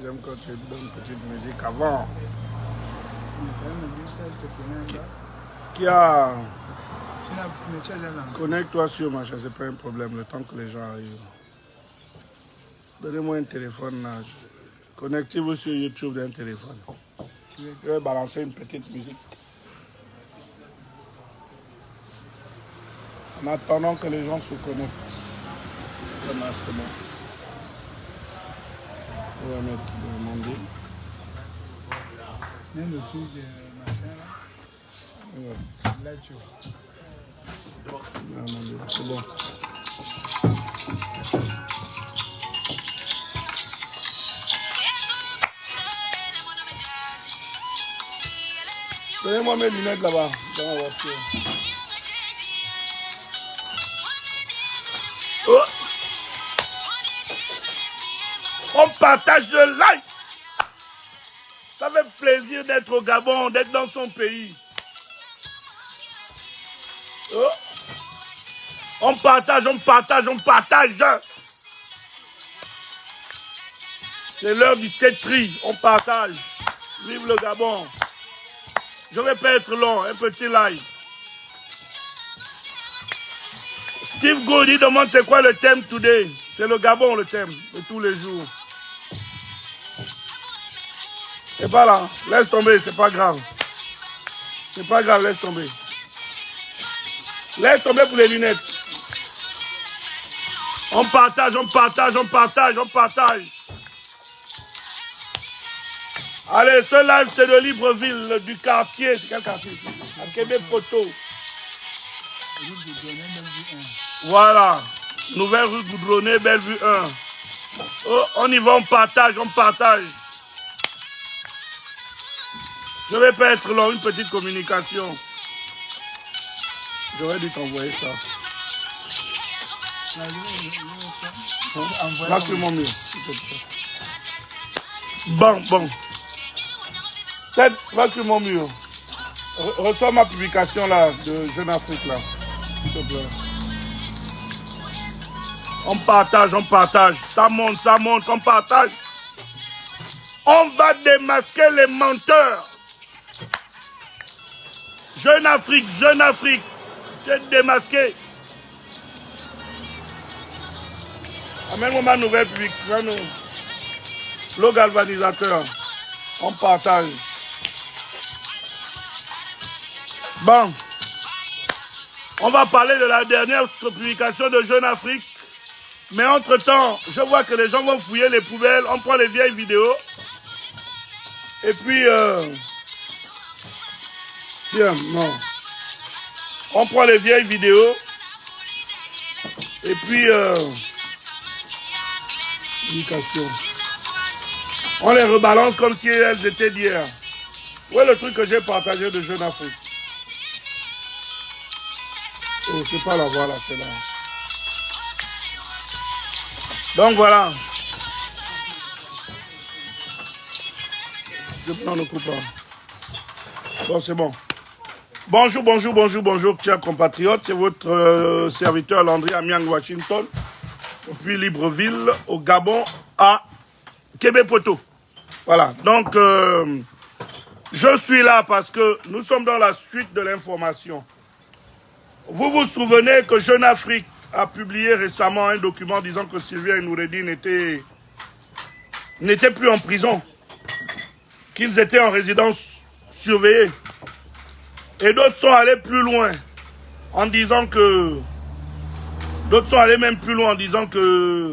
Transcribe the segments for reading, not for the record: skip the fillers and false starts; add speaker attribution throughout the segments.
Speaker 1: J'aime quand tu donnes une petite musique avant. Qui a... Connecte-toi sur ma chaîne, c'est pas un problème, le temps que les gens arrivent. Donnez-moi un téléphone là. Connectez-vous sur YouTube d'un téléphone. Je vais balancer une petite musique. En attendant que les gens se connectent. Comme là, c'est bon. On va mettre demander.
Speaker 2: Même le truc de machin là.
Speaker 1: Ouais.
Speaker 2: Là tu
Speaker 1: C'est bon. Donnez-moi mes lunettes là-bas, dans la voiture. Oh. On partage le like. Ça fait plaisir d'être au Gabon, d'être dans son pays. Oh. On partage, on partage, on partage. C'est l'heure du cétri, on partage. Vive le Gabon. Je ne vais pas être long, un petit live. Steve Goody demande c'est quoi le thème today. C'est le Gabon le thème de tous les jours. C'est pas là, laisse tomber, c'est pas grave. C'est pas grave, laisse tomber. Laisse tomber pour les lunettes. On partage, on partage, on partage, on partage. Allez, ce live, c'est de Libreville, du quartier. C'est quel quartier? À Québec Photo. Voilà. Nouvelle rue Goudronnet, Bellevue 1. Oh, on y va, on partage, on partage. Je ne vais pas être long, une petite communication. J'aurais dû t'envoyer ça. Là, sur mon mur. Bon, bon. Peut-être, va sur mon mur. Reçois ma publication là, de Jeune Afrique là. S'il te plaît. On partage, on partage. Ça monte, on partage. On va démasquer les menteurs. Jeune Afrique, tu es démasqué. Amène-moi ma nouvelle publication. Le galvanisateur. On partage. Bon. On va parler de la dernière publication de Jeune Afrique. Mais entre-temps, je vois que les gens vont fouiller les poubelles. On prend les vieilles vidéos. Et puis... Tiens, non. On prend les vieilles vidéos. Et puis... on les rebalance comme si elles étaient d'hier. Où est le truc que j'ai partagé de Jeune Afrique? Oh, c'est pas la voix là, c'est là. Donc voilà. Non, ne coupe pas. Bon, c'est bon. Bonjour, bonjour, bonjour, bonjour, chers compatriotes. C'est votre serviteur Landry Amiang, Washington. Depuis Libreville, au Gabon, à Québec-Poteau. Voilà. Donc, je suis là parce que nous sommes dans la suite de l'information. Vous vous souvenez que Jeune Afrique a publié récemment un document disant que Sylvia et Noureddine n'étaient plus en prison, qu'ils étaient en résidence surveillée. Et d'autres sont allés plus loin en disant que... D'autres sont allés même plus loin en disant que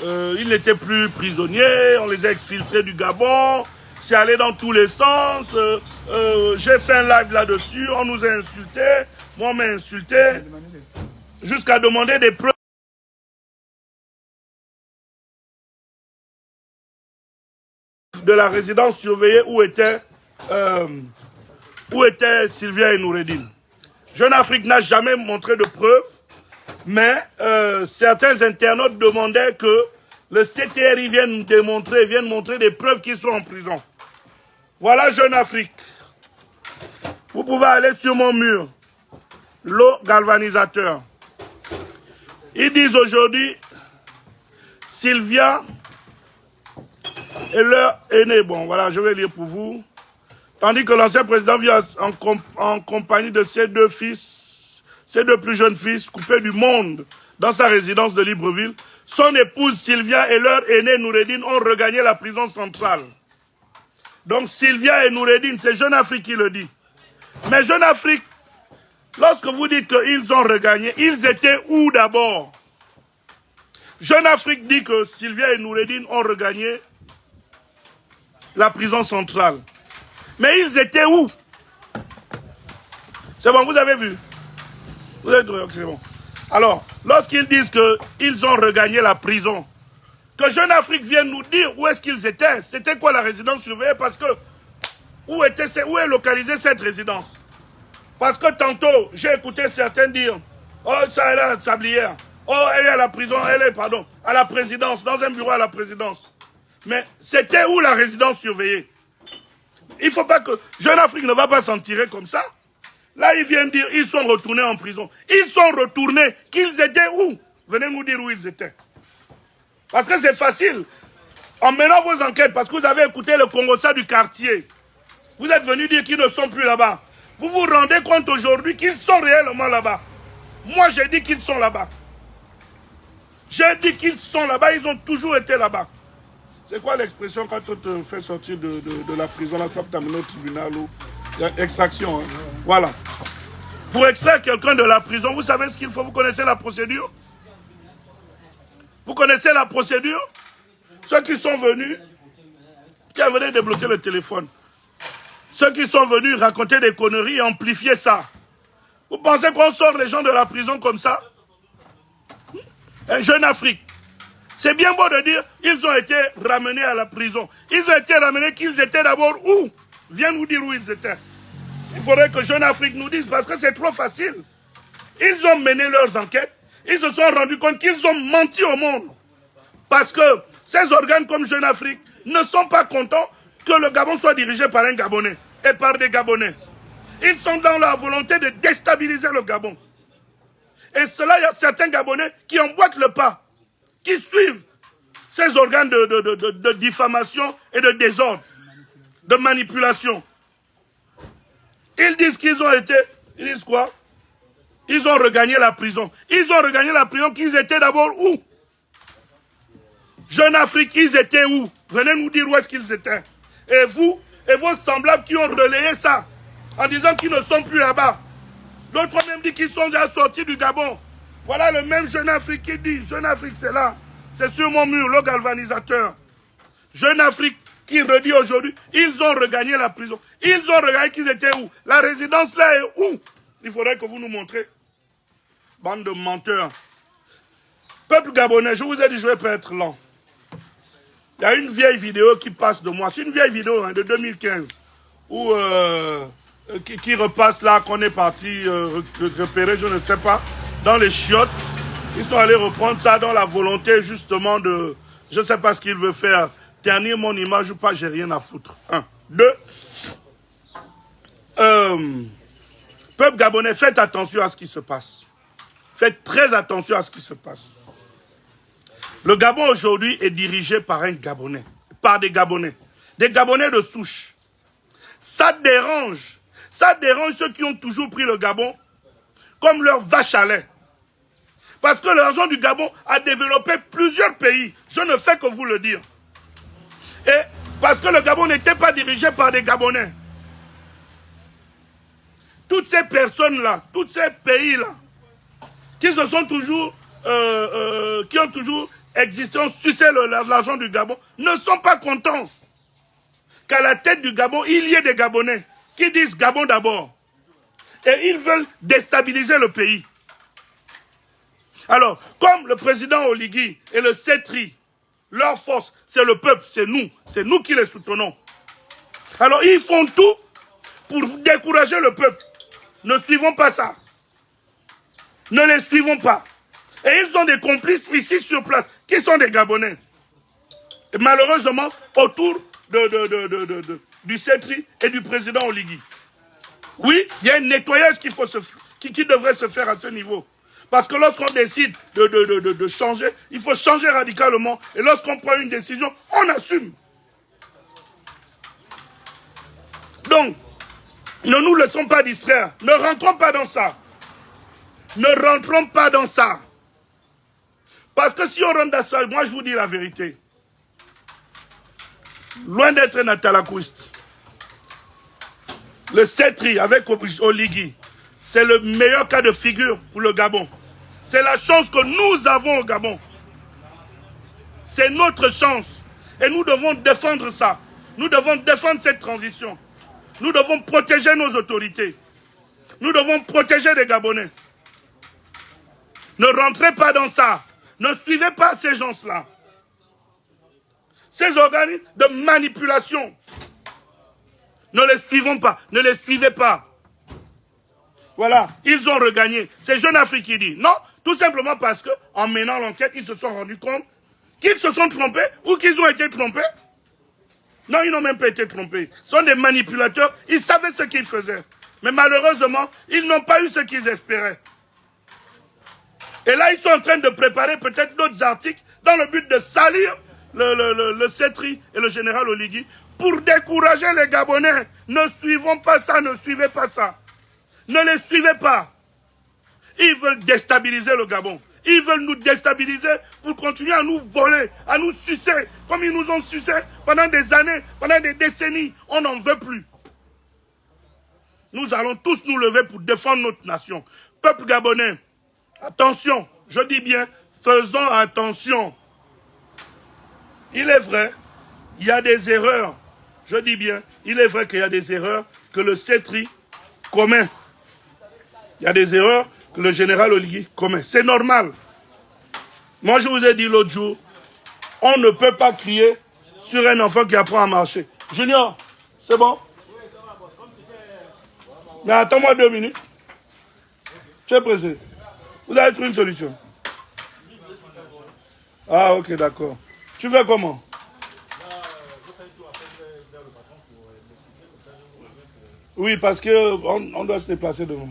Speaker 1: ils n'étaient plus prisonniers, on les a exfiltrés du Gabon, c'est allé dans tous les sens. J'ai fait un live là-dessus, on nous a insultés, moi on m'a insulté, jusqu'à demander des preuves de la résidence surveillée où étaient Sylvia et Noureddine. Jeune Afrique n'a jamais montré de preuves, mais certains internautes demandaient que le CTRI vienne montrer des preuves qu'ils sont en prison. Voilà Jeune Afrique. Vous pouvez aller sur mon mur. L'eau galvanisateur. Ils disent aujourd'hui, Sylvia et leur aîné. Bon, voilà, je vais lire pour vous. Tandis que l'ancien président vient en compagnie de ses deux fils, ses deux plus jeunes fils, coupés du monde, dans sa résidence de Libreville, son épouse Sylvia et leur aîné Noureddin ont regagné la prison centrale. Donc Sylvia et Noureddin, c'est Jeune Afrique qui le dit. Mais Jeune Afrique, lorsque vous dites qu'ils ont regagné, ils étaient où d'abord? Jeune Afrique dit que Sylvia et Noureddin ont regagné la prison centrale. Mais ils étaient où? C'est bon, vous avez vu? Vous avez vu, c'est bon. Alors, lorsqu'ils disent qu'ils ont regagné la prison, que Jeune Afrique vienne nous dire où est-ce qu'ils étaient, c'était quoi la résidence surveillée, parce que où est localisée cette résidence? Parce que tantôt, j'ai écouté certains dire, oh, ça, elle est à Sablière, oh, elle est à la prison, à la présidence, dans un bureau à la présidence. Mais c'était où la résidence surveillée? Il ne faut pas que Jeune Afrique ne va pas s'en tirer comme ça. Là, ils viennent dire, ils sont retournés en prison. Ils sont retournés, qu'ils étaient où? Venez nous dire où ils étaient. Parce que c'est facile. En menant vos enquêtes, parce que vous avez écouté le Congossa du quartier, vous êtes venus dire qu'ils ne sont plus là-bas. Vous vous rendez compte aujourd'hui qu'ils sont réellement là-bas. Moi, j'ai dit qu'ils sont là-bas. J'ai dit qu'ils sont là-bas, ils ont toujours été là-bas. C'est quoi l'expression quand on te fait sortir de la prison, la fois que tu as mené au tribunal ou extraction, hein? Voilà. Pour extraire quelqu'un de la prison, vous savez ce qu'il faut? Vous connaissez la procédure? Vous connaissez la procédure? Ceux qui sont venus, qui venaient débloquer le téléphone, ceux qui sont venus raconter des conneries et amplifier ça. Vous pensez qu'on sort les gens de la prison comme ça? Un Jeune Afrique. C'est bien beau de dire, ils ont été ramenés à la prison. Ils ont été ramenés, qu'ils étaient d'abord où? Viens nous dire où ils étaient. Il faudrait que Jeune Afrique nous dise, parce que c'est trop facile. Ils ont mené leurs enquêtes, ils se sont rendus compte qu'ils ont menti au monde. Parce que ces organes comme Jeune Afrique ne sont pas contents que le Gabon soit dirigé par un Gabonais et par des Gabonais. Ils sont dans la volonté de déstabiliser le Gabon. Et cela, il y a certains Gabonais qui emboîtent le pas, qui suivent ces organes de diffamation et de désordre, de manipulation. Ils disent qu'ils ont été, ils disent quoi? Ils ont regagné la prison. Ils ont regagné la prison, qu'ils étaient d'abord où? Jeune Afrique, ils étaient où? Venez nous dire où est-ce qu'ils étaient. Et vous, et vos semblables qui ont relayé ça, en disant qu'ils ne sont plus là-bas. L'autre même dit qu'ils sont déjà sortis du Gabon. Voilà le même Jeune Afrique qui dit, Jeune Afrique c'est là, c'est sur mon mur, le galvanisateur. Jeune Afrique qui redit aujourd'hui, ils ont regagné la prison. Ils ont regagné qu'ils étaient où? La résidence là est où? Il faudrait que vous nous montrez. Bande de menteurs. Peuple gabonais, je vous ai dit, je ne vais pas être lent. Il y a une vieille vidéo qui passe de moi. C'est une vieille vidéo hein, de 2015 où, qui repasse là, qu'on est parti repérer, je ne sais pas, dans les chiottes. Ils sont allés reprendre ça dans la volonté justement de... Je ne sais pas ce qu'ils veulent faire. Ternir mon image ou pas, j'ai rien à foutre. 1. 2. Peuple gabonais, faites attention à ce qui se passe. Faites très attention à ce qui se passe. Le Gabon aujourd'hui est dirigé par un Gabonais, par des Gabonais de souche. Ça dérange ceux qui ont toujours pris le Gabon comme leur vache à lait. Parce que l'argent du Gabon a développé plusieurs pays. Je ne fais que vous le dire. Et parce que le Gabon n'était pas dirigé par des Gabonais. Toutes ces personnes-là, tous ces pays-là, qui se sont toujours, qui ont toujours existé, ont sucé l'argent du Gabon, ne sont pas contents qu'à la tête du Gabon, il y ait des Gabonais qui disent Gabon d'abord. Et ils veulent déstabiliser le pays. Alors, comme le président Oligui et le CETRI, leur force, c'est le peuple, c'est nous qui les soutenons. Alors, ils font tout pour décourager le peuple. Ne suivons pas ça. Ne les suivons pas. Et ils ont des complices ici sur place, qui sont des Gabonais. Et malheureusement, autour du CETRI et du président Oligui. Oui, il y a un nettoyage qui devrait se faire à ce niveau. Parce que lorsqu'on décide de changer, il faut changer radicalement. Et lorsqu'on prend une décision, on assume. Donc, ne nous laissons pas distraire. Ne rentrons pas dans ça. Ne rentrons pas dans ça. Parce que si on rentre dans ça, moi je vous dis la vérité. Loin d'être un atalakouiste, le Cetri avec Oligui, c'est le meilleur cas de figure pour le Gabon. C'est la chance que nous avons au Gabon. C'est notre chance. Et nous devons défendre ça. Nous devons défendre cette transition. Nous devons protéger nos autorités. Nous devons protéger les Gabonais. Ne rentrez pas dans ça. Ne suivez pas ces gens-là. Ces organismes de manipulation. Ne les suivons pas. Ne les suivez pas. Voilà, ils ont regagné. C'est Jeune Afrique qui dit. Non, tout simplement parce que en menant l'enquête, ils se sont rendus compte qu'ils se sont trompés ou qu'ils ont été trompés. Non, ils n'ont même pas été trompés. Ce sont des manipulateurs. Ils savaient ce qu'ils faisaient. Mais malheureusement, ils n'ont pas eu ce qu'ils espéraient. Et là, ils sont en train de préparer peut-être d'autres articles dans le but de salir le Cetri et le général Oligui pour décourager les Gabonais. Ne suivons pas ça, ne suivez pas ça. Ne les suivez pas. Ils veulent déstabiliser le Gabon. Ils veulent nous déstabiliser pour continuer à nous voler, à nous sucer, comme ils nous ont sucé pendant des années, pendant des décennies. On n'en veut plus. Nous allons tous nous lever pour défendre notre nation. Peuple gabonais, attention, je dis bien, faisons attention. Il est vrai, il y a des erreurs. Je dis bien, il est vrai qu'il y a des erreurs que le Cetri commet. Il y a des erreurs que le général Oligui commet. C'est normal. Moi, je vous ai dit l'autre jour, on ne peut pas crier sur un enfant qui apprend à marcher. Junior, c'est bon? Mais attends-moi 2 minutes. Tu es pressé. Vous allez trouver une solution. Ah, ok, d'accord. Tu fais comment? Oui, parce qu'on doit se déplacer demain.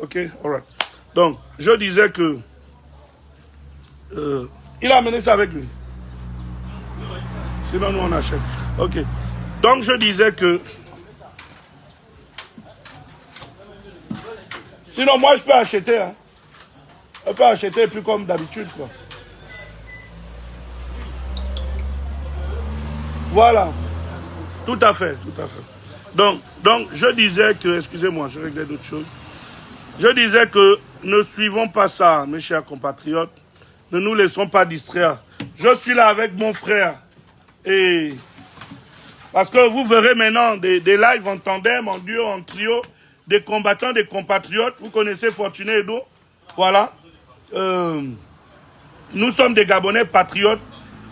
Speaker 1: Ok, alright. Donc, je disais que... il a amené ça avec lui. Sinon, nous, on achète. Ok. Donc, je disais que... Sinon, moi, je peux acheter. Hein. Je peux acheter plus comme d'habitude, quoi. Voilà. Tout à fait, tout à fait. Donc, je disais que... Excusez-moi, je réglais d'autres choses. Je disais que ne suivons pas ça, mes chers compatriotes. Ne nous laissons pas distraire. Je suis là avec mon frère. Et parce que vous verrez maintenant des lives en tandem, en duo, en trio, des combattants, des compatriotes. Vous connaissez Fortuné Edo. Voilà. Nous sommes des Gabonais patriotes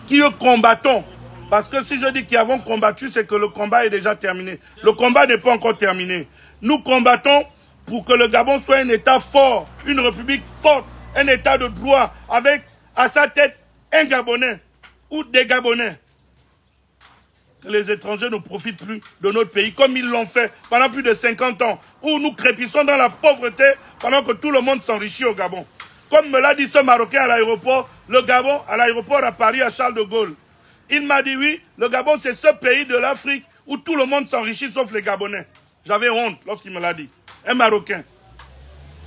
Speaker 1: qui combattons. Parce que si je dis qu'ils avons combattu, c'est que le combat est déjà terminé. Le combat n'est pas encore terminé. Nous combattons pour que le Gabon soit un État fort, une république forte, un État de droit, avec à sa tête un Gabonais ou des Gabonais. Que les étrangers ne profitent plus de notre pays comme ils l'ont fait pendant plus de 50 ans, où nous crépissons dans la pauvreté pendant que tout le monde s'enrichit au Gabon. Comme me l'a dit ce Marocain à l'aéroport, le Gabon, à l'aéroport à Paris, à Charles de Gaulle. Il m'a dit oui, le Gabon c'est ce pays de l'Afrique où tout le monde s'enrichit sauf les Gabonais. J'avais honte lorsqu'il me l'a dit. Un Marocain.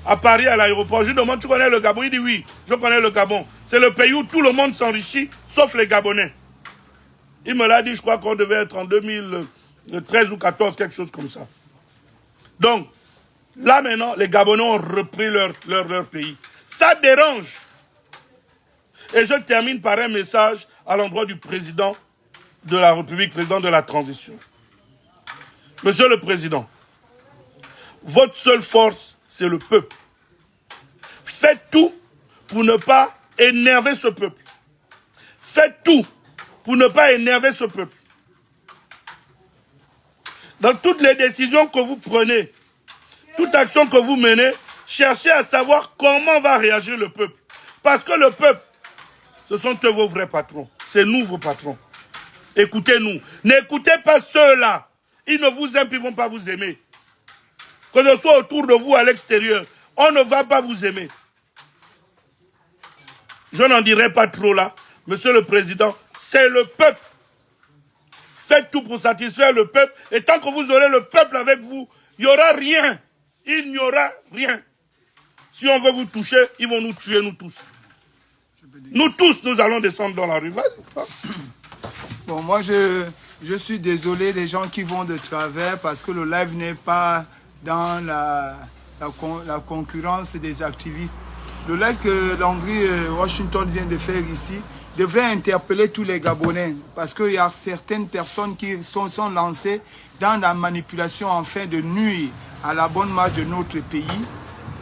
Speaker 1: À Paris, à l'aéroport. Je lui demande, tu connais le Gabon? Il dit oui, je connais le Gabon. C'est le pays où tout le monde s'enrichit, sauf les Gabonais. Il me l'a dit, je crois qu'on devait être en 2013 ou 2014, quelque chose comme ça. Donc, là maintenant, les Gabonais ont repris leur pays. Ça dérange. Et je termine par un message à l'endroit du président de la République, président de la transition. Monsieur le Président, votre seule force, c'est le peuple. Faites tout pour ne pas énerver ce peuple. Faites tout pour ne pas énerver ce peuple. Dans toutes les décisions que vous prenez, toute action que vous menez, cherchez à savoir comment va réagir le peuple. Parce que le peuple, ce sont eux vos vrais patrons. C'est nous vos patrons. Écoutez-nous. N'écoutez pas ceux-là. Ils ne vous aiment, ils ne vont pas vous aimer. Que ce soit autour de vous à l'extérieur, on ne va pas vous aimer. Je n'en dirai pas trop là. Monsieur le Président, c'est le peuple. faites tout pour satisfaire le peuple. Et tant que vous aurez le peuple avec vous, il n'y aura rien. Il n'y aura rien. Si on veut vous toucher, ils vont nous tuer, nous tous. Nous tous, nous allons descendre dans la rue. Vas-y.
Speaker 3: Bon, moi, je suis désolé des gens qui vont de travers parce que le live n'est pas dans la concurrence des activistes. Le live que Landry Washington vient de faire ici devrait interpeller tous les Gabonais parce qu'il y a certaines personnes qui sont lancées dans la manipulation afin de nuire à la bonne marche de notre pays.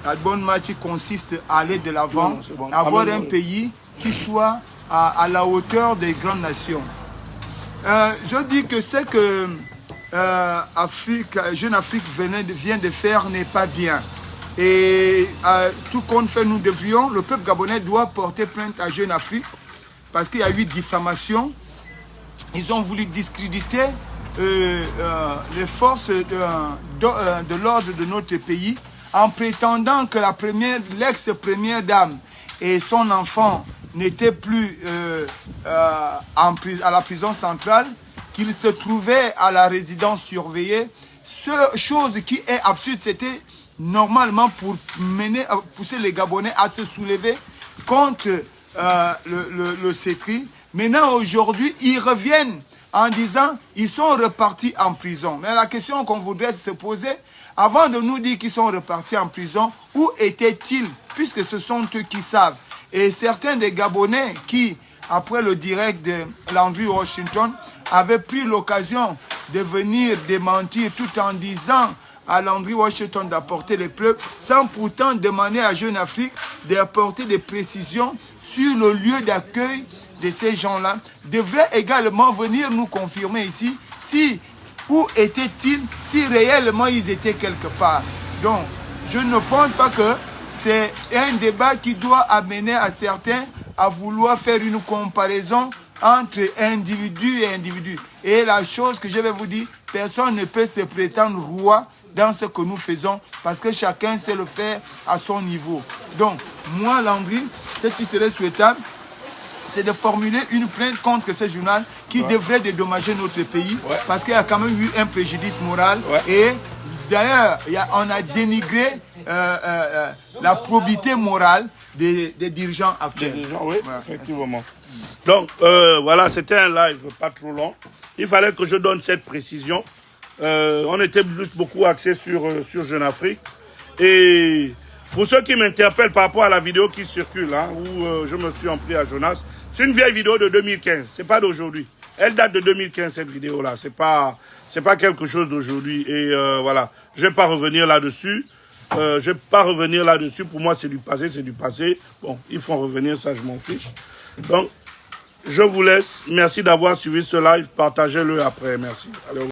Speaker 3: La bonne marche qui consiste à aller de l'avant, avoir un pays qui soit à la hauteur des grandes nations. Je dis que ce que Jeune Afrique vient de faire n'est pas bien. Et tout compte fait, nous devrions, le peuple gabonais doit porter plainte à Jeune Afrique parce qu'il y a eu diffamation. Ils ont voulu discréditer les forces de l'ordre de notre pays en prétendant que l'ex-première dame et son enfant n'étaient plus à la prison centrale, qu'ils se trouvaient à la résidence surveillée. Chose qui est absurde, c'était normalement pour pousser les Gabonais à se soulever contre le CETRI. Maintenant, aujourd'hui, ils reviennent en disant ils sont repartis en prison. Mais la question qu'on voudrait se poser, avant de nous dire qu'ils sont repartis en prison, où étaient-ils, puisque ce sont eux qui savent. Et certains des Gabonais qui, après le direct de Landry Washington, avaient pris l'occasion de venir démentir tout en disant à Landry Washington d'apporter les preuves, sans pourtant demander à Jeune Afrique d'apporter des précisions sur le lieu d'accueil de ces gens-là, devraient également venir nous confirmer ici où étaient-ils, si réellement ils étaient quelque part. Donc, je ne pense pas que c'est un débat qui doit amener à certains à vouloir faire une comparaison entre individu et individu. Et la chose que je vais vous dire, personne ne peut se prétendre roi dans ce que nous faisons parce que chacun sait le faire à son niveau. Donc, moi, Landry, ce qui serait souhaitable, c'est de formuler une plainte contre ce journal qui devrait dédommager notre pays parce qu'il y a quand même eu un préjudice moral et d'ailleurs, on a dénigré la probité morale des dirigeants actuels.
Speaker 1: Des dirigeants, oui, effectivement. Donc, voilà, c'était un live pas trop long. Il fallait que je donne cette précision. On était beaucoup axé sur Jeune Afrique. Et pour ceux qui m'interpellent par rapport à la vidéo qui circule, hein, où je me suis pris à Jonas, c'est une vieille vidéo de 2015, c'est pas d'aujourd'hui. Elle date de 2015, cette vidéo-là. C'est pas quelque chose d'aujourd'hui. Et voilà, je vais pas revenir là-dessus. Pour moi, c'est du passé, c'est du passé. Bon, ils font revenir, ça, je m'en fiche. Donc, je vous laisse. Merci d'avoir suivi ce live. Partagez-le après. Merci. Allez,